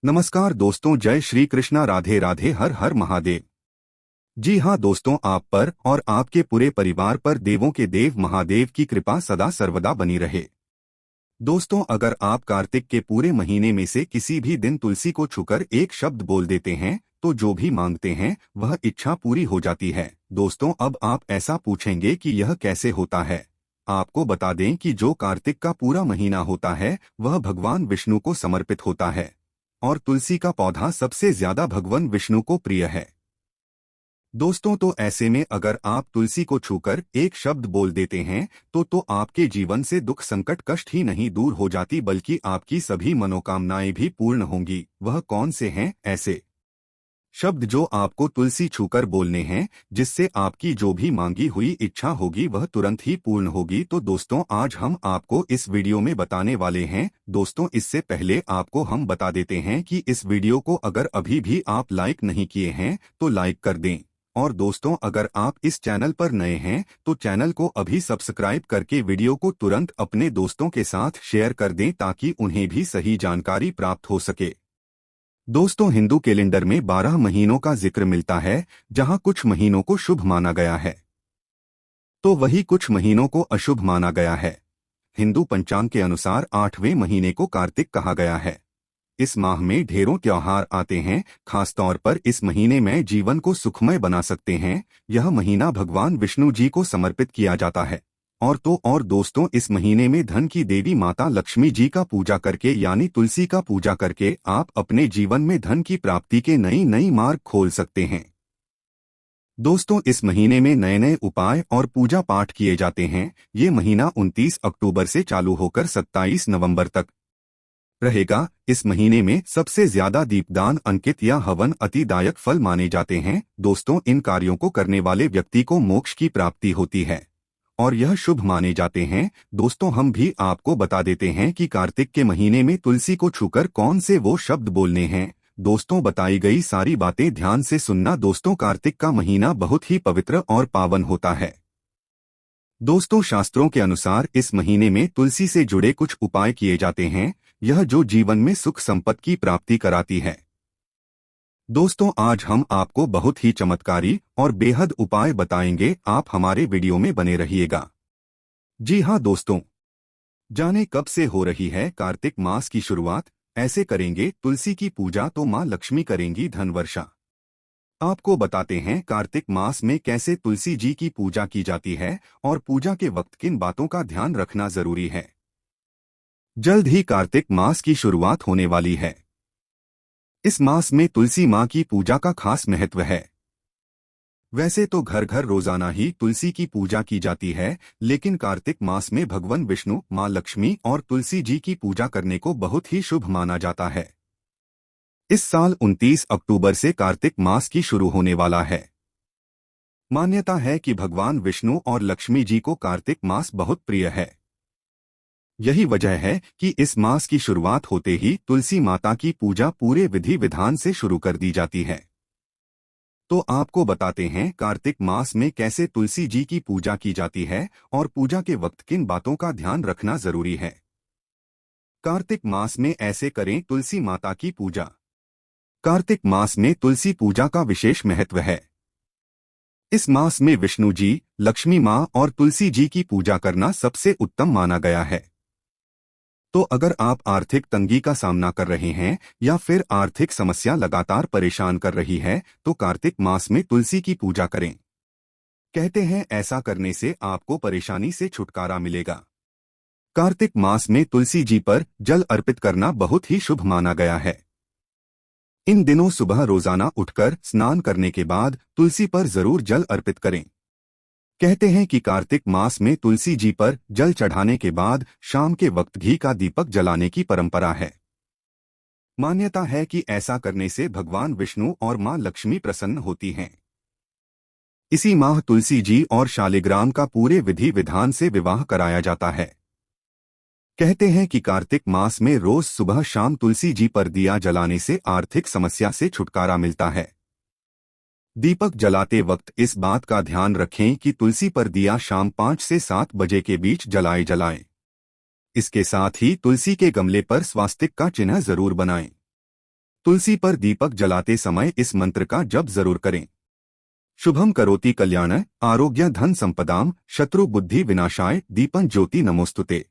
नमस्कार दोस्तों, जय श्री कृष्णा, राधे राधे, हर हर महादेव। जी हाँ दोस्तों, आप पर और आपके पूरे परिवार पर देवों के देव महादेव की कृपा सदा सर्वदा बनी रहे। दोस्तों, अगर आप कार्तिक के पूरे महीने में से किसी भी दिन तुलसी को छूकर एक शब्द बोल देते हैं तो जो भी मांगते हैं वह इच्छा पूरी हो जाती है। दोस्तों, अब आप ऐसा पूछेंगे कि यह कैसे होता है। आपको बता दें कि जो कार्तिक का पूरा महीना होता है वह भगवान विष्णु को समर्पित होता है और तुलसी का पौधा सबसे ज्यादा भगवान विष्णु को प्रिय है। दोस्तों, तो ऐसे में अगर आप तुलसी को छूकर एक शब्द बोल देते हैं तो आपके जीवन से दुख संकट कष्ट ही नहीं दूर हो जाती बल्कि आपकी सभी मनोकामनाएं भी पूर्ण होंगी। वह कौन से हैं ऐसे शब्द जो आपको तुलसी छूकर बोलने हैं जिससे आपकी जो भी मांगी हुई इच्छा होगी वह तुरंत ही पूर्ण होगी? तो दोस्तों, आज हम आपको इस वीडियो में बताने वाले हैं। दोस्तों, इससे पहले आपको हम बता देते हैं कि इस वीडियो को अगर अभी भी आप लाइक नहीं किए हैं तो लाइक कर दें। और दोस्तों, अगर आप इस चैनल पर नए हैं तो चैनल को अभी सब्सक्राइब करके वीडियो को तुरंत अपने दोस्तों के साथ शेयर कर दें ताकि उन्हें भी सही जानकारी प्राप्त हो सके। दोस्तों, हिंदू कैलेंडर में 12 महीनों का जिक्र मिलता है, जहां कुछ महीनों को शुभ माना गया है तो वही कुछ महीनों को अशुभ माना गया है। हिंदू पंचांग के अनुसार 8वें महीने को कार्तिक कहा गया है। इस माह में ढेरों त्योहार आते हैं। खासतौर पर इस महीने में जीवन को सुखमय बना सकते हैं। यह महीना भगवान विष्णु जी को समर्पित किया जाता है। और दोस्तों, इस महीने में धन की देवी माता लक्ष्मी जी का पूजा करके यानी तुलसी का पूजा करके आप अपने जीवन में धन की प्राप्ति के नई नई मार्ग खोल सकते हैं। दोस्तों, इस महीने में नए नए उपाय और पूजा पाठ किए जाते हैं। ये महीना 29 अक्टूबर से चालू होकर 27 नवंबर तक रहेगा। इस महीने में सबसे ज्यादा दीपदान, अंकित या हवन अतिदायक फल माने जाते हैं। दोस्तों, इन कार्यों को करने वाले व्यक्ति को मोक्ष की प्राप्ति होती है और यह शुभ माने जाते हैं। दोस्तों, हम भी आपको बता देते हैं कि कार्तिक के महीने में तुलसी को छूकर कौन से वो शब्द बोलने हैं। दोस्तों, बताई गई सारी बातें ध्यान से सुनना। दोस्तों, कार्तिक का महीना बहुत ही पवित्र और पावन होता है। दोस्तों, शास्त्रों के अनुसार इस महीने में तुलसी से जुड़े कुछ उपाय किए जाते हैं, यह जो जीवन में सुख संपत्ति की प्राप्ति कराती है। दोस्तों, आज हम आपको बहुत ही चमत्कारी और बेहद उपाय बताएंगे। आप हमारे वीडियो में बने रहिएगा। जी हाँ दोस्तों, जाने कब से हो रही है कार्तिक मास की शुरुआत। ऐसे करेंगे तुलसी की पूजा तो माँ लक्ष्मी करेंगी धन वर्षा। आपको बताते हैं कार्तिक मास में कैसे तुलसी जी की पूजा की जाती है और पूजा के वक्त किन बातों का ध्यान रखना जरूरी है। जल्द ही कार्तिक मास की शुरुआत होने वाली है। इस मास में तुलसी माँ की पूजा का खास महत्व है। वैसे तो घर घर रोजाना ही तुलसी की पूजा की जाती है, लेकिन कार्तिक मास में भगवान विष्णु, माँ लक्ष्मी और तुलसी जी की पूजा करने को बहुत ही शुभ माना जाता है। इस साल 29 अक्टूबर से कार्तिक मास की शुरू होने वाला है। मान्यता है कि भगवान विष्णु और लक्ष्मी जी को कार्तिक मास बहुत प्रिय है। यही वजह है कि इस मास की शुरुआत होते ही तुलसी माता की पूजा पूरे विधि विधान से शुरू कर दी जाती है। तो आपको बताते हैं कार्तिक मास में कैसे तुलसी जी की पूजा की जाती है और पूजा के वक्त किन बातों का ध्यान रखना जरूरी है। कार्तिक मास में ऐसे करें तुलसी माता की पूजा। कार्तिक मास में तुलसी पूजा का विशेष महत्व है। इस मास में विष्णु जी, लक्ष्मी माँ और तुलसी जी की पूजा करना सबसे उत्तम माना गया है। तो अगर आप आर्थिक तंगी का सामना कर रहे हैं या फिर आर्थिक समस्या लगातार परेशान कर रही है तो कार्तिक मास में तुलसी की पूजा करें। कहते हैं ऐसा करने से आपको परेशानी से छुटकारा मिलेगा। कार्तिक मास में तुलसी जी पर जल अर्पित करना बहुत ही शुभ माना गया है। इन दिनों सुबह रोजाना उठकर स्नान करने के बाद तुलसी पर जरूर जल अर्पित करें। कहते हैं कि कार्तिक मास में तुलसी जी पर जल चढ़ाने के बाद शाम के वक्त घी का दीपक जलाने की परंपरा है। मान्यता है कि ऐसा करने से भगवान विष्णु और मां लक्ष्मी प्रसन्न होती हैं। इसी माह तुलसी जी और शालिग्राम का पूरे विधि विधान से विवाह कराया जाता है। कहते हैं कि कार्तिक मास में रोज सुबह शाम तुलसी जी पर दिया जलाने से आर्थिक समस्या से छुटकारा मिलता है। दीपक जलाते वक्त इस बात का ध्यान रखें कि तुलसी पर दिया शाम 5 से 7 बजे के बीच जलाएं। इसके साथ ही तुलसी के गमले पर स्वास्तिक का चिन्ह जरूर बनाएं। तुलसी पर दीपक जलाते समय इस मंत्र का जप जरूर करें। शुभम करोति कल्याण आरोग्य धन संपदाम शत्रु बुद्धि विनाशाय दीपं ज्योति नमोस्तुते।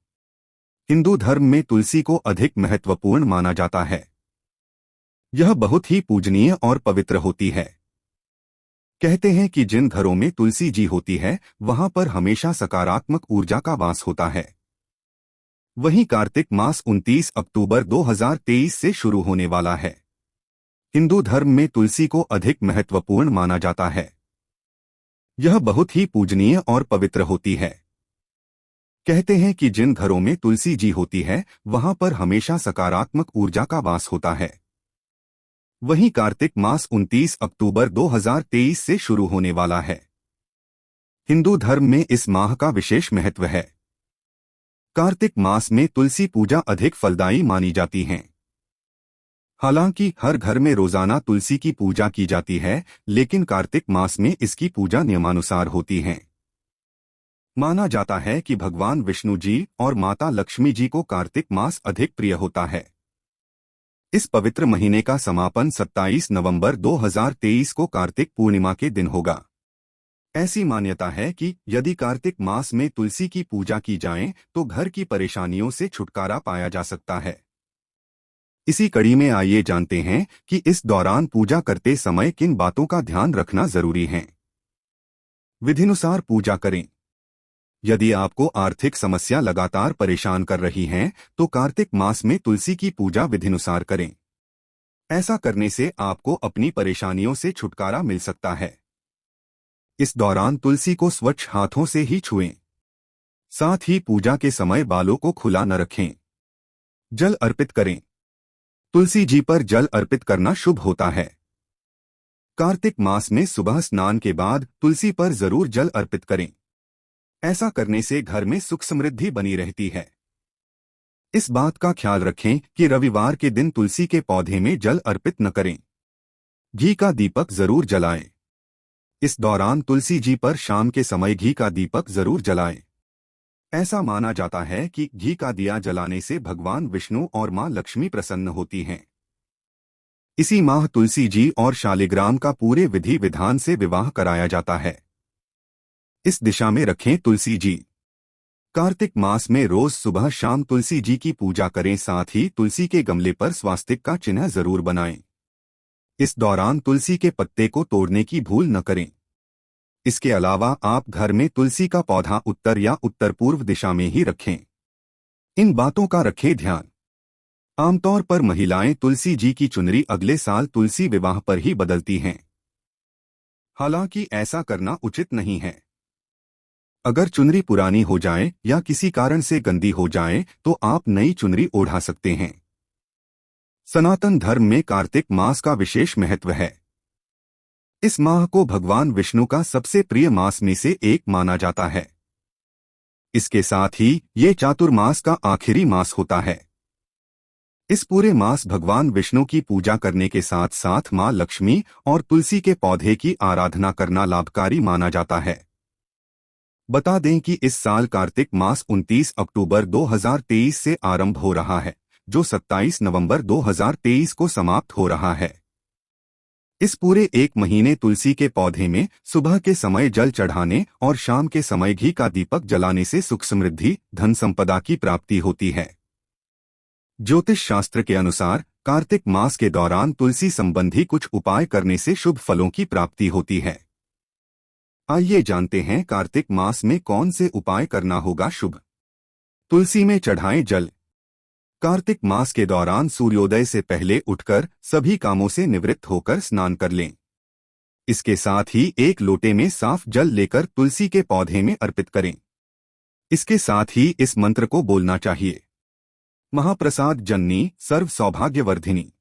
हिंदू धर्म में तुलसी को अधिक महत्वपूर्ण माना जाता है। यह बहुत ही पूजनीय और पवित्र होती है। कहते हैं कि जिन घरों में तुलसी जी होती है वहां पर हमेशा सकारात्मक ऊर्जा का वास होता है। वहीं कार्तिक मास 29 अक्टूबर 2023 से शुरू होने वाला है। हिंदू धर्म में तुलसी को अधिक महत्वपूर्ण माना जाता है। यह बहुत ही पूजनीय और पवित्र होती है। कहते हैं कि जिन घरों में तुलसी जी होती है वहां पर हमेशा सकारात्मक ऊर्जा का वास होता है। वहीं कार्तिक मास 29 अक्टूबर 2023 से शुरू होने वाला है। हिंदू धर्म में इस माह का विशेष महत्व है। कार्तिक मास में तुलसी पूजा अधिक फलदायी मानी जाती है। हालांकि हर घर में रोजाना तुलसी की पूजा की जाती है, लेकिन कार्तिक मास में इसकी पूजा नियमानुसार होती है। माना जाता है कि भगवान विष्णु जी और माता लक्ष्मी जी को कार्तिक मास अधिक प्रिय होता है। इस पवित्र महीने का समापन 27 नवंबर 2023 को कार्तिक पूर्णिमा के दिन होगा। ऐसी मान्यता है कि यदि कार्तिक मास में तुलसी की पूजा की जाए तो घर की परेशानियों से छुटकारा पाया जा सकता है। इसी कड़ी में आइए जानते हैं कि इस दौरान पूजा करते समय किन बातों का ध्यान रखना जरूरी है। विधिनुसार पूजा करें। यदि आपको आर्थिक समस्या लगातार परेशान कर रही है तो कार्तिक मास में तुलसी की पूजा विधिनुसार करें। ऐसा करने से आपको अपनी परेशानियों से छुटकारा मिल सकता है। इस दौरान तुलसी को स्वच्छ हाथों से ही छुएं। साथ ही पूजा के समय बालों को खुला न रखें। जल अर्पित करें। तुलसी जी पर जल अर्पित करना शुभ होता है। कार्तिक मास में सुबह स्नान के बाद तुलसी पर जरूर जल अर्पित करें। ऐसा करने से घर में सुख समृद्धि बनी रहती है। इस बात का ख्याल रखें कि रविवार के दिन तुलसी के पौधे में जल अर्पित न करें। घी का दीपक जरूर जलाएं। इस दौरान तुलसी जी पर शाम के समय घी का दीपक जरूर जलाएं। ऐसा माना जाता है कि घी का दिया जलाने से भगवान विष्णु और मां लक्ष्मी प्रसन्न होती हैं। इसी माह तुलसी जी और शालिग्राम का पूरे विधि विधान से विवाह कराया जाता है। इस दिशा में रखें तुलसी जी। कार्तिक मास में रोज सुबह शाम तुलसी जी की पूजा करें। साथ ही तुलसी के गमले पर स्वास्तिक का चिन्ह जरूर बनाएं। इस दौरान तुलसी के पत्ते को तोड़ने की भूल न करें। इसके अलावा आप घर में तुलसी का पौधा उत्तर या उत्तर पूर्व दिशा में ही रखें। इन बातों का रखें ध्यान। आमतौर पर महिलाएं तुलसी जी की चुनरी अगले साल तुलसी विवाह पर ही बदलती हैं। हालांकि ऐसा करना उचित नहीं है। अगर चुनरी पुरानी हो जाए या किसी कारण से गंदी हो जाए तो आप नई चुनरी ओढ़ा सकते हैं। सनातन धर्म में कार्तिक मास का विशेष महत्व है। इस माह को भगवान विष्णु का सबसे प्रिय मास में से एक माना जाता है। इसके साथ ही ये चातुर्मास का आखिरी मास होता है। इस पूरे मास भगवान विष्णु की पूजा करने के साथ साथ मां लक्ष्मी और तुलसी के पौधे की आराधना करना लाभकारी माना जाता है। बता दें कि इस साल कार्तिक मास 29 अक्टूबर 2023 से आरंभ हो रहा है, जो 27 नवंबर 2023 को समाप्त हो रहा है। इस पूरे एक महीने तुलसी के पौधे में सुबह के समय जल चढ़ाने और शाम के समय घी का दीपक जलाने से सुख समृद्धि धन संपदा की प्राप्ति होती है। ज्योतिष शास्त्र के अनुसार कार्तिक मास के दौरान तुलसी संबंधी कुछ उपाय करने से शुभ फलों की प्राप्ति होती है। आइए जानते हैं कार्तिक मास में कौन से उपाय करना होगा शुभ। तुलसी में चढ़ाएं जल। कार्तिक मास के दौरान सूर्योदय से पहले उठकर सभी कामों से निवृत्त होकर स्नान कर लें। इसके साथ ही एक लोटे में साफ जल लेकर तुलसी के पौधे में अर्पित करें। इसके साथ ही इस मंत्र को बोलना चाहिए। महाप्रसाद जननी सर्व सौभाग्यवर्धिनी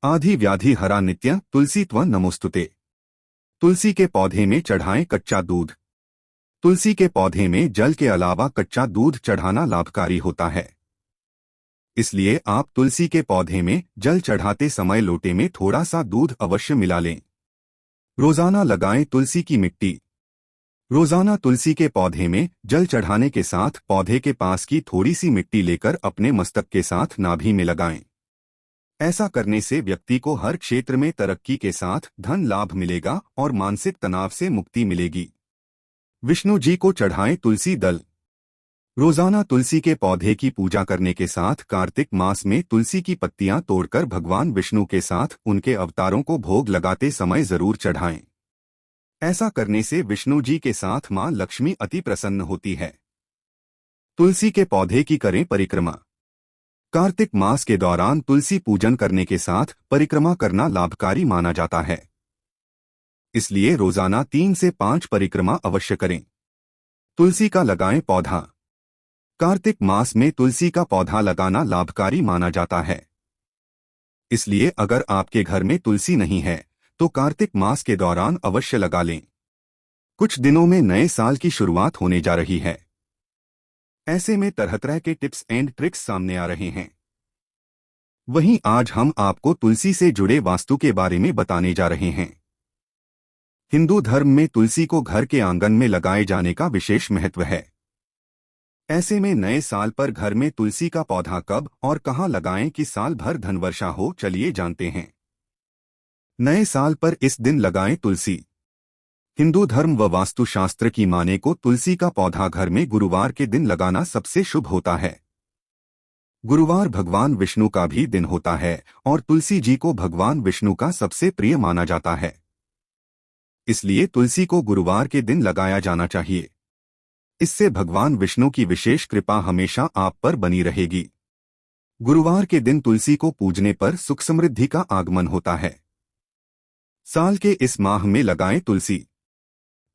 आधि व्याधि हरा नित्य तुलसी त्वं नमोस्तुते। तुलसी के पौधे में चढ़ाएं कच्चा दूध। तुलसी के पौधे में जल के अलावा कच्चा दूध चढ़ाना लाभकारी होता है। इसलिए आप तुलसी के पौधे में जल चढ़ाते समय लोटे में थोड़ा सा दूध अवश्य मिला लें। रोजाना लगाएं तुलसी की मिट्टी। रोजाना तुलसी के पौधे में जल चढ़ाने के साथ पौधे के पास की थोड़ी सी मिट्टी लेकर अपने मस्तक के साथ नाभि में लगाएं। ऐसा करने से व्यक्ति को हर क्षेत्र में तरक्की के साथ धन लाभ मिलेगा और मानसिक तनाव से मुक्ति मिलेगी। विष्णु जी को चढ़ाएं तुलसी दल। रोजाना तुलसी के पौधे की पूजा करने के साथ कार्तिक मास में तुलसी की पत्तियां तोड़कर भगवान विष्णु के साथ उनके अवतारों को भोग लगाते समय जरूर चढ़ाएं। ऐसा करने से विष्णु जी के साथ मां लक्ष्मी अति प्रसन्न होती है। तुलसी के पौधे की करें परिक्रमा। कार्तिक मास के दौरान तुलसी पूजन करने के साथ परिक्रमा करना लाभकारी माना जाता है, इसलिए रोजाना 3 से 5 परिक्रमा अवश्य करें। तुलसी का लगाएं पौधा। कार्तिक मास में तुलसी का पौधा लगाना लाभकारी माना जाता है, इसलिए अगर आपके घर में तुलसी नहीं है तो कार्तिक मास के दौरान अवश्य लगा लें। कुछ दिनों में नए साल की शुरुआत होने जा रही है, ऐसे में तरह तरह के टिप्स एंड ट्रिक्स सामने आ रहे हैं। वहीं आज हम आपको तुलसी से जुड़े वास्तु के बारे में बताने जा रहे हैं। हिंदू धर्म में तुलसी को घर के आंगन में लगाए जाने का विशेष महत्व है। ऐसे में नए साल पर घर में तुलसी का पौधा कब और कहां लगाएं कि साल भर धनवर्षा हो, चलिए जानते हैं। नए साल पर इस दिन लगाएं तुलसी। हिंदू धर्म व वास्तुशास्त्र की माने को तुलसी का पौधा घर में गुरुवार के दिन लगाना सबसे शुभ होता है। गुरुवार भगवान विष्णु का भी दिन होता है और तुलसी जी को भगवान विष्णु का सबसे प्रिय माना जाता है, इसलिए तुलसी को गुरुवार के दिन लगाया जाना चाहिए। इससे भगवान विष्णु की विशेष कृपा हमेशा आप पर बनी रहेगी। गुरुवार के दिन तुलसी को पूजने पर सुख समृद्धि का आगमन होता है। साल के इस माह में लगाएं तुलसी।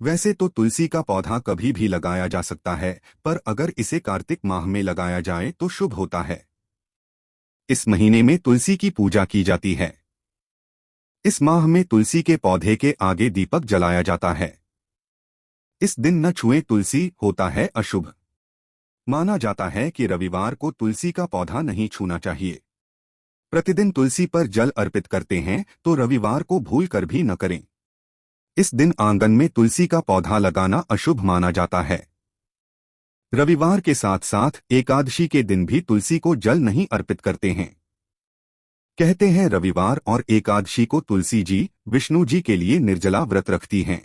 वैसे तो तुलसी का पौधा कभी भी लगाया जा सकता है, पर अगर इसे कार्तिक माह में लगाया जाए तो शुभ होता है। इस महीने में तुलसी की पूजा की जाती है। इस माह में तुलसी के पौधे के आगे दीपक जलाया जाता है। इस दिन न छुएं तुलसी, होता है अशुभ। माना जाता है कि रविवार को तुलसी का पौधा नहीं छूना चाहिए। प्रतिदिन तुलसी पर जल अर्पित करते हैं तो रविवार को भूल कर भी न करें। इस दिन आंगन में तुलसी का पौधा लगाना अशुभ माना जाता है। रविवार के साथ साथ एकादशी के दिन भी तुलसी को जल नहीं अर्पित करते हैं। कहते हैं रविवार और एकादशी को तुलसी जी विष्णु जी के लिए निर्जला व्रत रखती हैं।